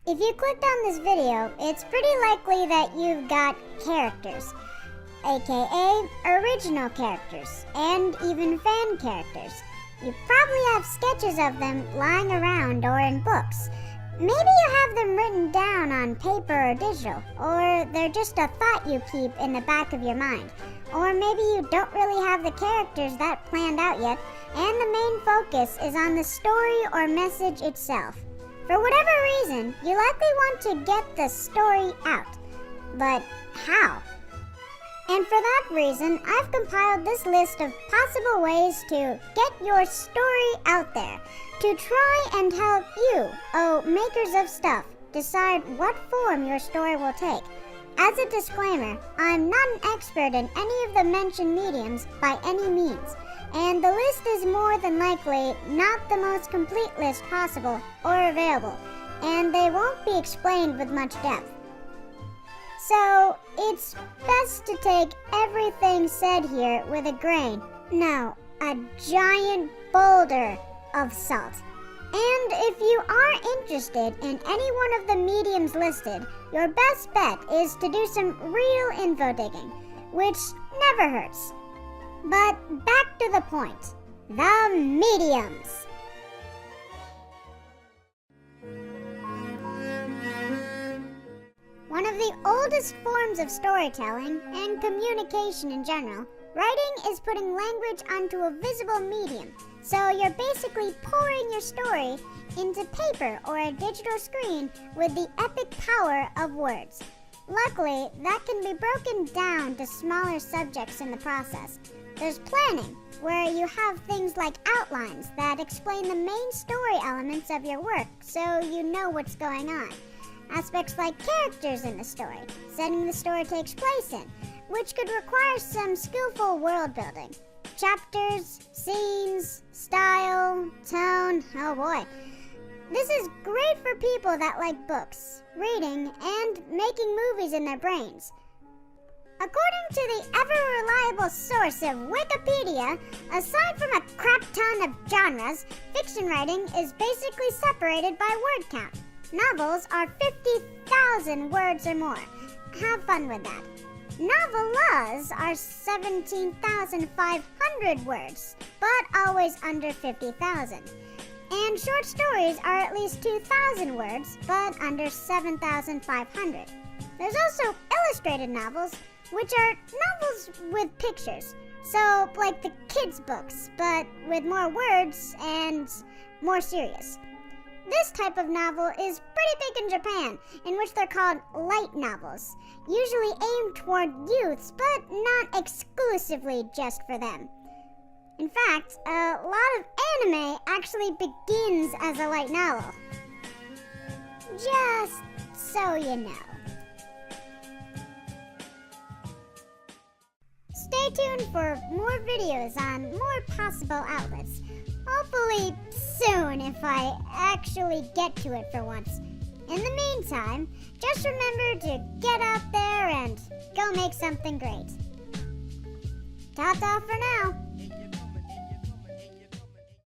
If you clicked on this video, it's pretty likely that you've got characters, aka original characters, and even fan characters. You probably have sketches of them lying around or in books. Maybe you have them written down on paper or digital, or they're just a thought you keep in the back of your mind. Or maybe you don't really have the characters that planned out yet, and the main focus is on the story or message itself. For whatever reason, you likely want to get the story out. But how? And for that reason, I've compiled this list of possible ways to get your story out there, to try and help you, makers of stuff, decide what form your story will take. As a disclaimer, I'm not an expert in any of the mentioned mediums by any means, and the list is more than likely not the most complete list possible or available, and they won't be explained with much depth. So, it's best to take everything said here with a grain, no, a giant boulder of salt. And if you are interested in any one of the mediums listed, your best bet is to do some real info digging, which never hurts. But back to the point, the mediums. One of the oldest forms of storytelling and communication in general, writing is putting language onto a visible medium. So you're basically pouring your story into paper or a digital screen with the epic power of words. Luckily, that can be broken down to smaller subjects in the process. There's planning, where you have things like outlines that explain the main story elements of your work so you know what's going on. Aspects like characters in the story, setting the story takes place in, which could require some skillful world building. Chapters, scenes, style, tone, oh boy. This is great for people that like books, reading, and making movies in their brains. According to the ever-reliable source of Wikipedia, aside from a crap ton of genres, fiction writing is basically separated by word count. Novels are 50,000 words or more. Have fun with that. Novellas are 17,500 words, but always under 50,000. And short stories are at least 2,000 words, but under 7,500. There's also illustrated novels, which are novels with pictures. So, like the kids' books, but with more words and more serious. This type of novel is pretty big in Japan, in which they're called light novels, usually aimed toward youths, but not exclusively just for them. In fact, a lot of anime actually begins as a light novel. Just so you know. Stay tuned for more videos on more possible outlets. Hopefully soon if I actually get to it for once. In the meantime, just remember to get out there and go make something great. Ta-ta for now.